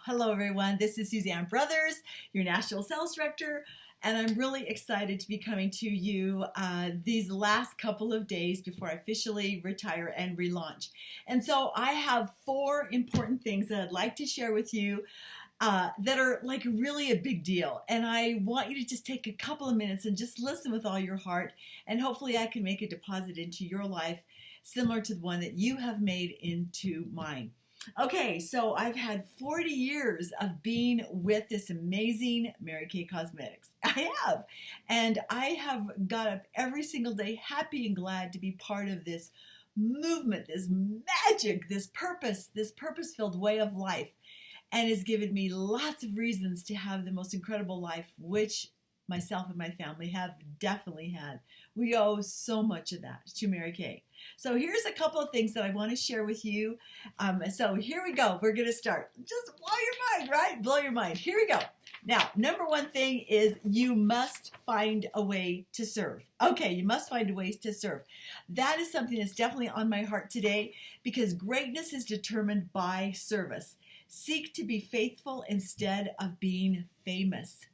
Hello everyone. This is Suzanne Brothers, your National Sales Director, and I'm really excited to be coming to you these last couple of days before I officially retire and relaunch. And so I have 4 important things that I'd like to share with you that are like really a big deal. And I want you to just take a couple of minutes and just listen with all your heart, and hopefully I can make a deposit into your life similar to the one that you have made into mine. Okay, so I've had 40 years of being with this amazing Mary Kay Cosmetics. I have. And I have got up every single day happy and glad to be part of this movement, this magic, this purpose-filled way of life. And has given me lots of reasons to have the most incredible life, which myself and my family have definitely had. We owe so much of that to Mary Kay. So here's a couple of things that I want to share with you. So here we go. We're going to start. Just blow your mind, right? Blow your mind. Here we go. Now, number one thing is you must find a way to serve. Okay, you must find a way to serve. That is something that's definitely on my heart today because greatness is determined by service. Seek to be faithful instead of being famous.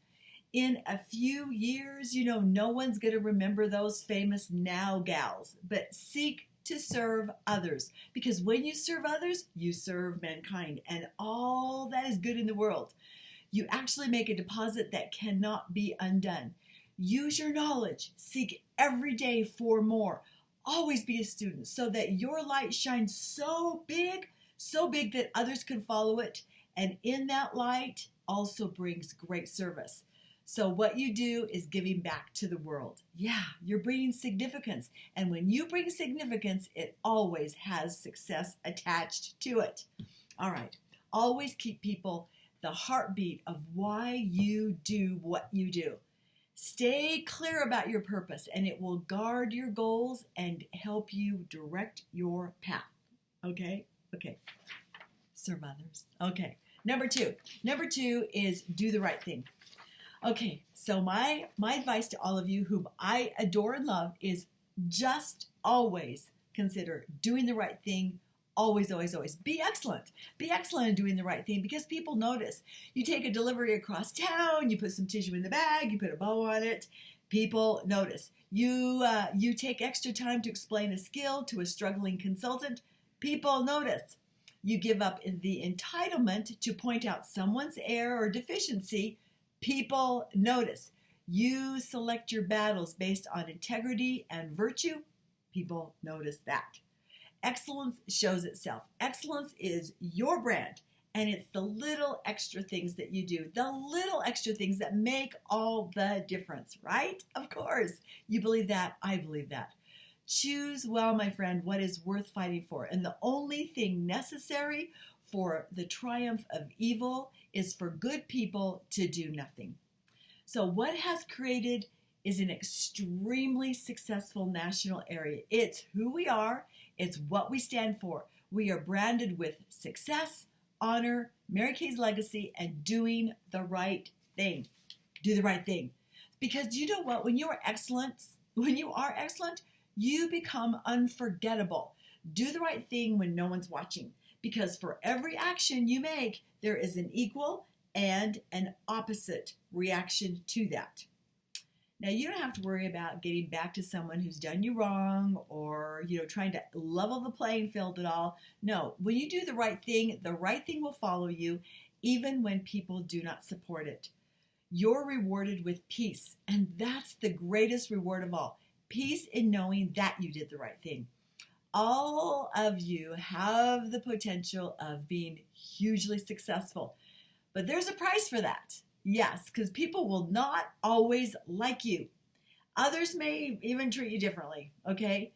In a few years, no one's going to remember those famous now gals, but seek to serve others, because when you serve others, you serve mankind and all that is good in the world. You actually make a deposit that cannot be undone. Use your knowledge. Seek every day for more. Always be a student so that your light shines so big that others can follow it. And in that light also brings great service. So what you do is giving back to the world. Yeah, you're bringing significance. And when you bring significance, it always has success attached to it. All right. Always keep people the heartbeat of why you do what you do. Stay clear about your purpose, and it will guard your goals and help you direct your path. Okay? Okay. Serve others. Okay. Number two is do the right thing. Okay, so my advice to all of you whom I adore and love is just always consider doing the right thing. Always, always, always. Be excellent. Be excellent in doing the right thing because people notice. You take a delivery across town, you put some tissue in the bag, you put a bow on it, people notice. You take extra time to explain a skill to a struggling consultant, people notice. You give up the entitlement to point out someone's error or deficiency, people notice. You select your battles based on integrity and virtue. People notice that. Excellence shows itself. Excellence is your brand, and it's the little extra things that you do, the little extra things that make all the difference, right? Of course. You believe that. I believe that. Choose well, my friend, what is worth fighting for. And the only thing necessary for the triumph of evil is for good people to do nothing. So what has created is an extremely successful national area. It's who we are. It's what we stand for. We are branded with success, honor, Mary Kay's legacy, and doing the right thing. Do the right thing. Because you know what? When you are excellent, you become unforgettable. Do the right thing when no one's watching. Because for every action you make, there is an equal and an opposite reaction to that. Now, you don't have to worry about getting back to someone who's done you wrong or, trying to level the playing field at all. No, when you do the right thing will follow you even when people do not support it. You're rewarded with peace, and that's the greatest reward of all. Peace in knowing that you did the right thing. All of you have the potential of being hugely successful, but there's a price for that. Yes, because people will not always like you. Others may even treat you differently, okay?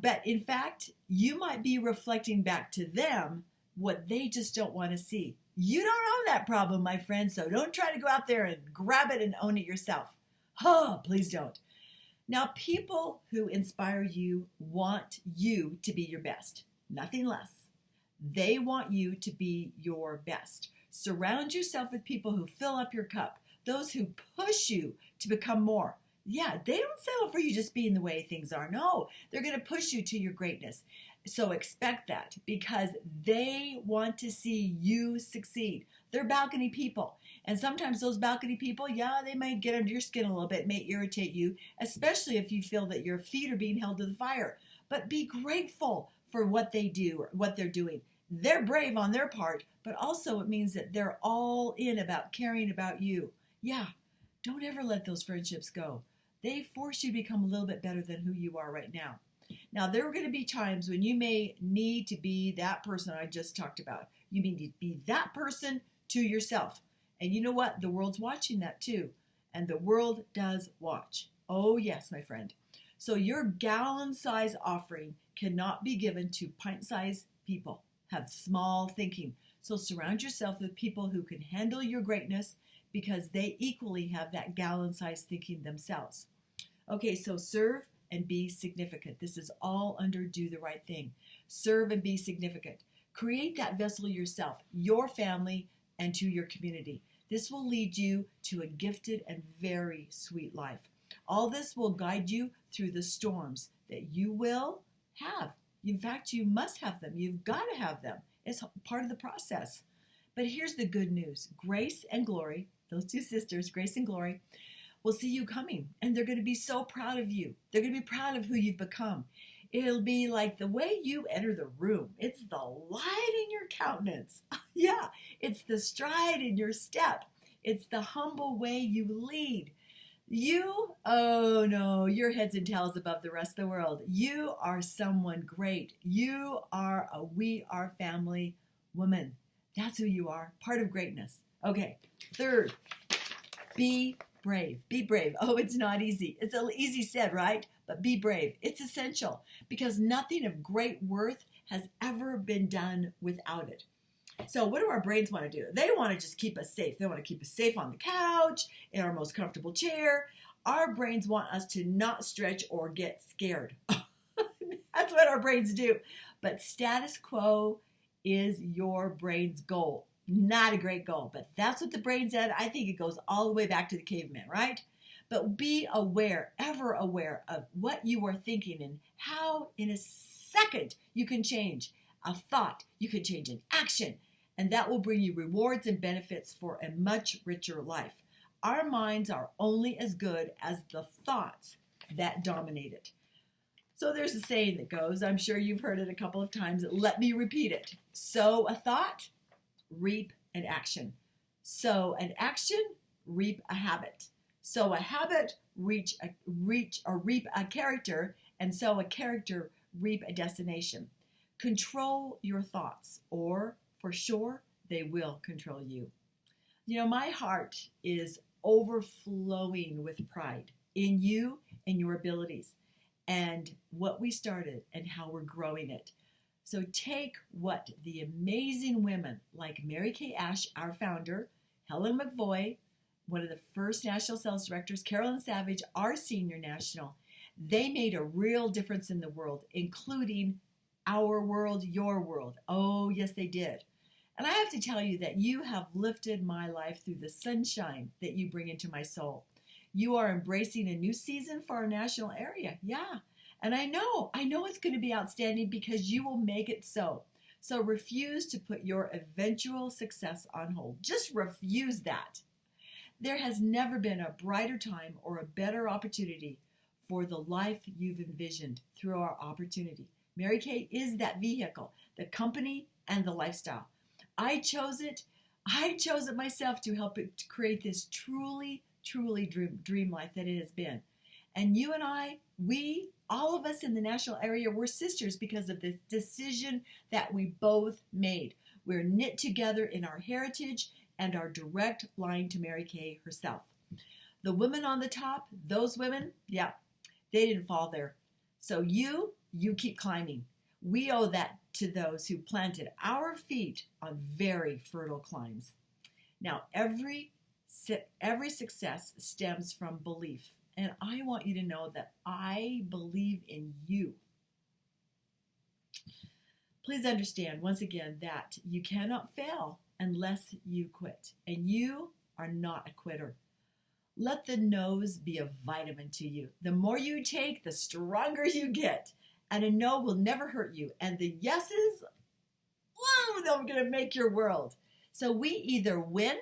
But in fact, you might be reflecting back to them what they just don't want to see. You don't own that problem, my friend, so don't try to go out there and grab it and own it yourself. Oh, please don't. Now, people who inspire you want you to be your best, nothing less. They want you to be your best. Surround yourself with people who fill up your cup, those who push you to become more. Yeah, they don't settle for you just being the way things are. No, they're going to push you to your greatness. So expect that because they want to see you succeed. They're balcony people. And sometimes those balcony people, yeah, they might get under your skin a little bit, may irritate you, especially if you feel that your feet are being held to the fire. But be grateful for what they do or what they're doing. They're brave on their part, but also it means that they're all in about caring about you. Yeah, don't ever let those friendships go. They force you to become a little bit better than who you are right now. Now, there are going to be times when you may need to be that person I just talked about. You need to be that person to yourself. And you know what? The world's watching that too. And the world does watch. Oh, yes, my friend. So your gallon-size offering cannot be given to pint-sized people. Have small thinking. So surround yourself with people who can handle your greatness because they equally have that gallon-sized thinking themselves. Okay, so serve and be significant. This is all under do the right thing. Serve and be significant. Create that vessel yourself, your family, and to your community. This will lead you to a gifted and very sweet life. All this will guide you through the storms that you will have. In fact, you must have them. You've got to have them. It's part of the process. But here's the good news. Grace and Glory, those two sisters, Grace and Glory, will see you coming. And they're going to be so proud of you. They're going to be proud of who you've become. It'll be like the way you enter the room. It's the light in your countenance. Yeah, it's the stride in your step. It's the humble way you lead. You, oh no, your heads and tails above the rest of the world. You are someone great. You are a We Are Family woman. That's who you are, part of greatness. Okay, third, be brave. Be brave. Oh, it's not easy. It's easy said, right? But be brave. It's essential because nothing of great worth has ever been done without it. So what do our brains want to do? They want to just keep us safe. They want to keep us safe on the couch, in our most comfortable chair. Our brains want us to not stretch or get scared. That's what our brains do. But status quo is your brain's goal. Not a great goal, but that's what the brain said. I think it goes all the way back to the caveman, right? But be aware, ever aware of what you are thinking and how in a second you can change a thought, you can change an action, and that will bring you rewards and benefits for a much richer life. Our minds are only as good as the thoughts that dominate it. So there's a saying that goes, I'm sure you've heard it a couple of times, let me repeat it. Sow a thought, reap an action. Sow an action, reap a habit. Sow a habit, reap a character, and sow a character, reap a destination. Control your thoughts, or for sure, they will control you. You know, my heart is overflowing with pride in you and your abilities and what we started and how we're growing it. So take what the amazing women like Mary Kay Ash, our founder, Helen McVoy, one of the first national sales directors, Carolyn Savage, our senior national, they made a real difference in the world, including our world, your world. Oh, yes, they did. And I have to tell you that you have lifted my life through the sunshine that you bring into my soul. You are embracing a new season for our national area. Yeah. And I know it's going to be outstanding because you will make it so. So refuse to put your eventual success on hold. Just refuse that. There has never been a brighter time or a better opportunity for the life you've envisioned through our opportunity. Mary Kay is that vehicle, the company and the lifestyle. I chose it myself to help it to create this truly dream life that it has been. And you and I, all of us in the national area, we're sisters because of this decision that we both made. We're knit together in our heritage and our direct line to Mary Kay herself. The women on the top, those women, yeah, they didn't fall there. So you keep climbing. We owe that to those who planted our feet on very fertile climes. Now, every success stems from belief. And I want you to know that I believe in you. Please understand, once again, that you cannot fail unless you quit. And you are not a quitter. Let the no's be a vitamin to you. The more you take, the stronger you get. And a no will never hurt you. And the yeses, whoa, they're going to make your world. So we either win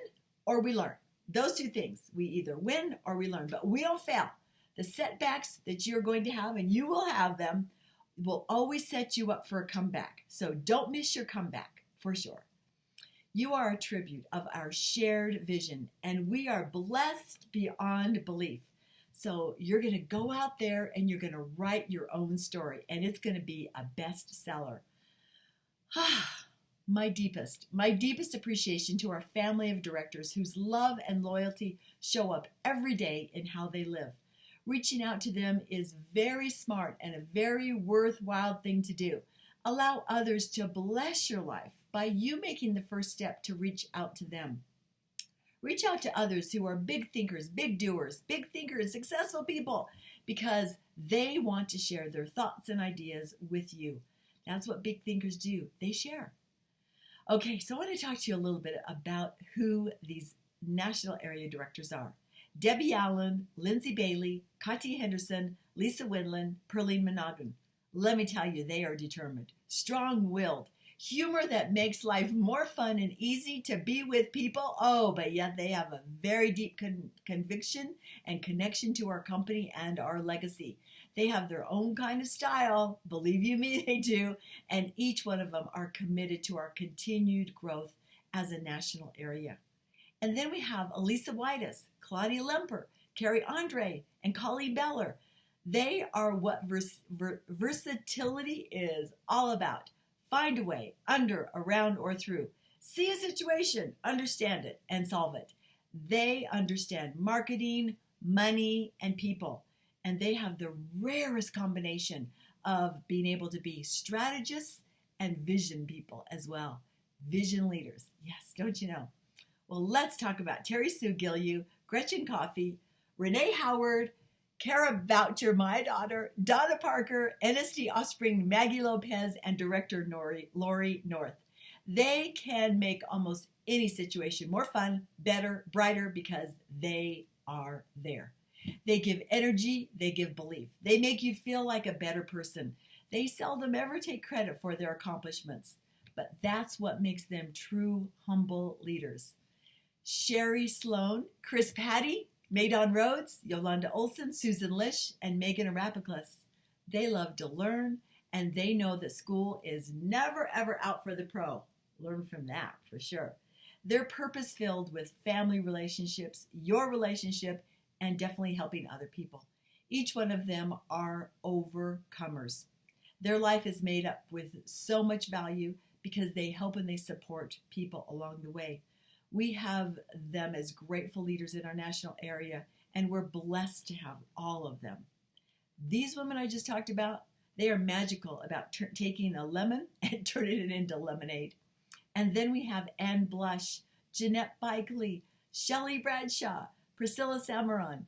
or we learn. Those two things. We either win or we learn. But we don't fail. The setbacks that you're going to have, and you will have them, will always set you up for a comeback. So don't miss your comeback, for sure. You are a tribute of our shared vision, and we are blessed beyond belief. So you're going to go out there and you're going to write your own story, and it's going to be a bestseller. My deepest appreciation to our family of directors whose love and loyalty show up every day in how they live. Reaching out to them is very smart and a very worthwhile thing to do. Allow others to bless your life by you making the first step to reach out to them. Reach out to others who are big thinkers, successful people, because they want to share their thoughts and ideas with you. That's what big thinkers do. They share. Okay, so I want to talk to you a little bit about who these national area directors are. Debbie Allen, Lindsay Bailey, Katya Henderson, Lisa Windland, Perlene Monaghan. Let me tell you, they are determined, strong-willed, humor that makes life more fun and easy to be with people. Oh, but yet they have a very deep conviction and connection to our company and our legacy. They have their own kind of style, believe you me, they do, and each one of them are committed to our continued growth as a national area. And then we have Elisa Whitus, Claudia Lemper, Carrie Andre, and Colleen Beller. They are what versatility is all about. Find a way, under, around, or through. See a situation, understand it, and solve it. They understand marketing, money, and people. And they have the rarest combination of being able to be strategists and vision people as well. Vision leaders. Yes, don't you know? Well, let's talk about Terry Sue Gilliu, Gretchen Coffey, Renee Howard, Kara Boucher, my daughter, Donna Parker, NSD offspring Maggie Lopez, and director Lori North. They can make almost any situation more fun, better, brighter, because they are there. They give energy, they give belief. They make you feel like a better person. They seldom ever take credit for their accomplishments, but that's what makes them true, humble leaders. Sherry Sloan, Chris Patty, Maydon Rhodes, Yolanda Olson, Susan Lish, and Megan Arapiklis. They love to learn, and they know that school is never, ever out for the pro. Learn from that, for sure. They're purpose-filled with family relationships, your relationship, and definitely helping other people. Each one of them are overcomers. Their life is made up with so much value because they help and they support people along the way. We have them as grateful leaders in our national area, and we're blessed to have all of them. These women I just talked about, they are magical about taking a lemon and turning it into lemonade. And then we have Ann Blush, Jeanette Bikely, Shelley Bradshaw, Priscilla Samaron,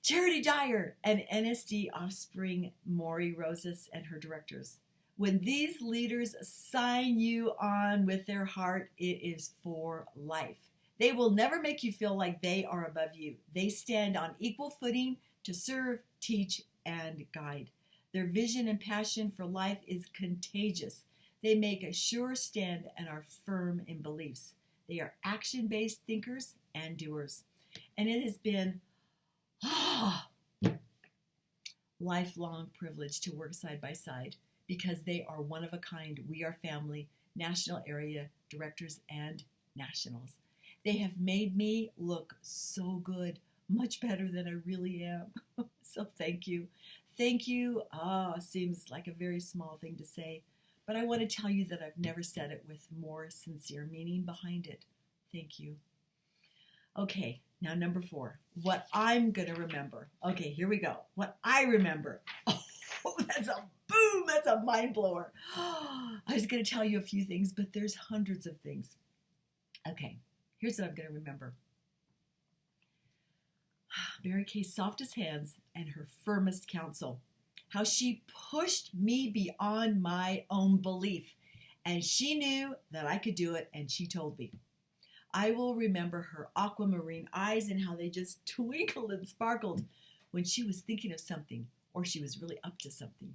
Charity Dyer, and NSD offspring Maury Rosas and her directors. When these leaders sign you on with their heart, it is for life. They will never make you feel like they are above you. They stand on equal footing to serve, teach, and guide. Their vision and passion for life is contagious. They make a sure stand and are firm in beliefs. They are action-based thinkers and doers. And it has been lifelong privilege to work side by side because they are one of a kind. We are family, national area directors, and nationals. They have made me look so good, much better than I really am. So thank you. Thank you. Seems like a very small thing to say, but I want to tell you that I've never said it with more sincere meaning behind it. Thank you. Okay, now number 4, what I'm going to remember. Okay, here we go. What I remember. Oh, that's a mind blower. I was going to tell you a few things, but there's hundreds of things. Okay, here's what I'm going to remember. Mary Kay's softest hands and her firmest counsel. How she pushed me beyond my own belief. And she knew that I could do it, and she told me. I will remember her aquamarine eyes and how they just twinkled and sparkled when she was thinking of something or she was really up to something.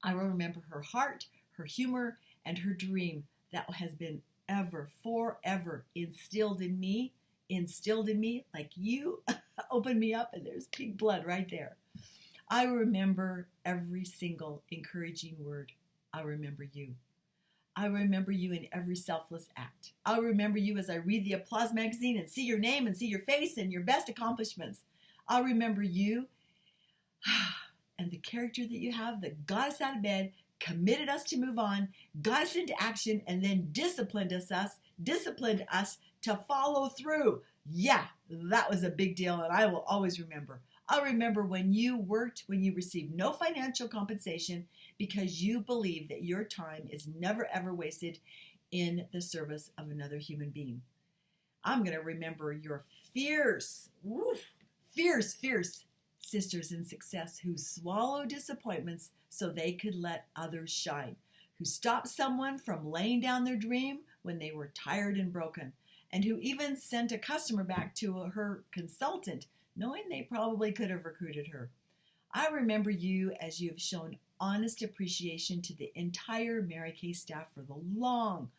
I will remember her heart, her humor, and her dream that has been forever instilled in me like you opened me up and there's pink blood right there. I remember every single encouraging word. I remember you. I remember you in every selfless act. I'll remember you as I read the Applause magazine and see your name and see your face and your best accomplishments. I'll remember you and the character that you have that got us out of bed, committed us to move on, got us into action, and then disciplined us to follow through. Yeah, that was a big deal, and I will always remember. I'll remember when you received no financial compensation because you believe that your time is never ever wasted in the service of another human being. I'm going to remember your fierce sisters in success who swallow disappointments so they could let others shine, who stopped someone from laying down their dream when they were tired and broken, and who even sent a customer back to her consultant knowing they probably could have recruited her. I remember you as you have shown honest appreciation to the entire Mary Kay staff for the long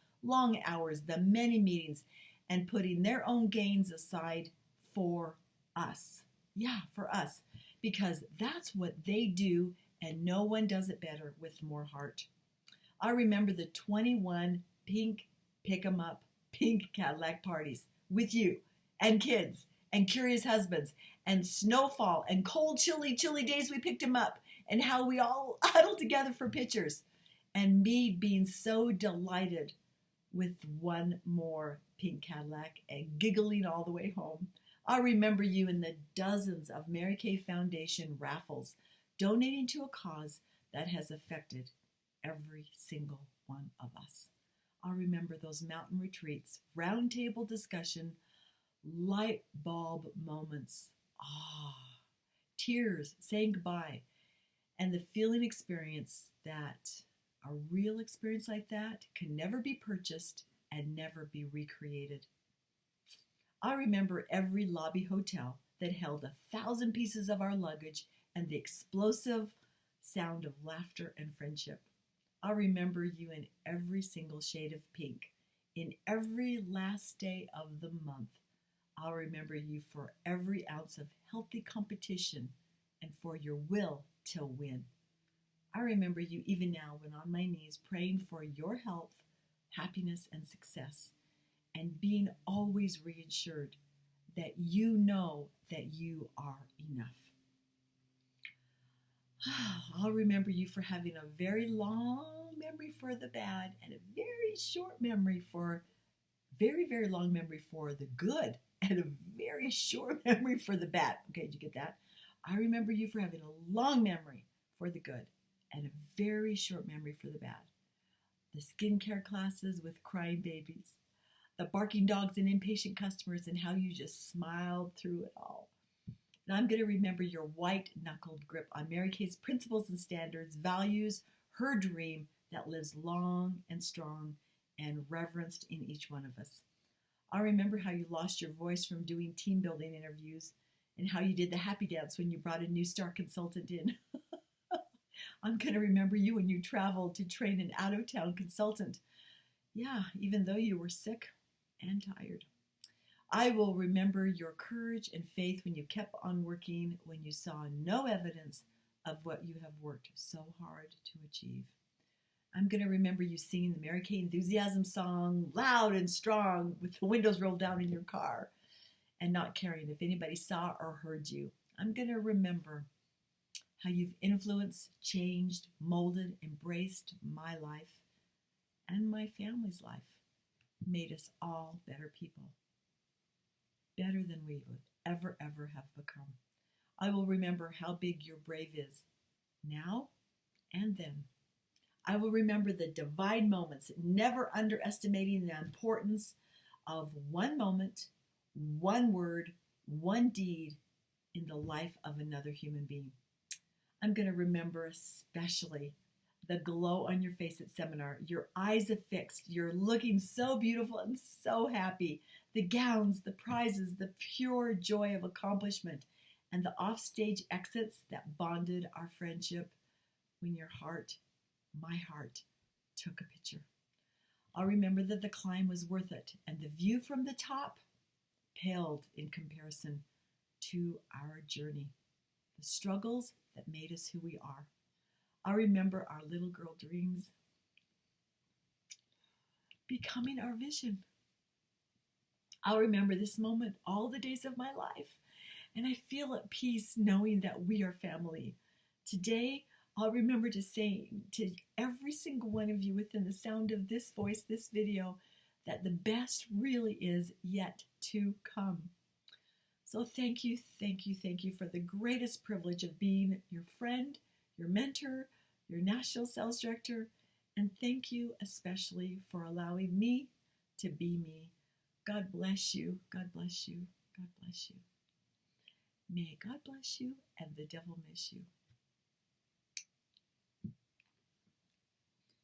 hours, the many meetings, and putting their own gains aside for us. Yeah, for us. Because that's what they do, and no one does it better with more heart. I remember the 21 pink pick-em-up pink Cadillac parties with you and kids and curious husbands and snowfall and cold, chilly days we picked him up and how we all huddled together for pictures and me being so delighted with one more pink Cadillac and giggling all the way home. I remember you in the dozens of Mary Kay Foundation raffles donating to a cause that has affected every single one of us. I remember those mountain retreats, roundtable discussion, light bulb moments, tears, saying goodbye, and the feeling experience that a real experience like that can never be purchased and never be recreated. I remember every lobby hotel that held 1,000 pieces of our luggage and the explosive sound of laughter and friendship. I remember you in every single shade of pink, in every last day of the month. I'll remember you for every ounce of healthy competition and for your will to win. I remember you even now when on my knees praying for your health, happiness, and success, and being always reassured that you know that you are enough. I'll remember you for having a very long memory for the bad and a very short memory for, very long memory for the good and a very short memory for the bad. Okay, did you get that? I remember you for having a long memory for the good and a very short memory for the bad. The skincare classes with crying babies, the barking dogs and impatient customers, and how you just smiled through it all. And I'm going to remember your white-knuckled grip on Mary Kay's principles and standards, values, her dream that lives long and strong and reverenced in each one of us. I remember how you lost your voice from doing team building interviews and how you did the happy dance when you brought a new star consultant in. I'm going to remember you when you traveled to train an out-of-town consultant. Yeah, even though you were sick and tired. I will remember your courage and faith when you kept on working when you saw no evidence of what you have worked so hard to achieve. I'm going to remember you singing the Mary Kay Enthusiasm song loud and strong with the windows rolled down in your car and not caring if anybody saw or heard you. I'm going to remember how you've influenced, changed, molded, embraced my life and my family's life, made us all better people. Better than we would ever have become. I will remember how big your brave is, now and then. I will remember the divine moments, never underestimating the importance of one moment, one word, one deed in the life of another human being. I'm going to remember especially the glow on your face at seminar, your eyes affixed, you're looking so beautiful and so happy, the gowns, the prizes, the pure joy of accomplishment, and the offstage exits that bonded our friendship when your heart my heart took a picture. I'll remember that the climb was worth it, and the view from the top paled in comparison to our journey, the struggles that made us who we are. I'll remember our little girl dreams becoming our vision. I'll remember this moment all the days of my life, and I feel at peace knowing that we are family. Today, I'll remember to say to every single one of you within the sound of this voice, this video, that the best really is yet to come. So thank you for the greatest privilege of being your friend, your mentor, your National Sales Director, and thank you especially for allowing me to be me. God bless you, God bless you, God bless you. May God bless you and the devil miss you.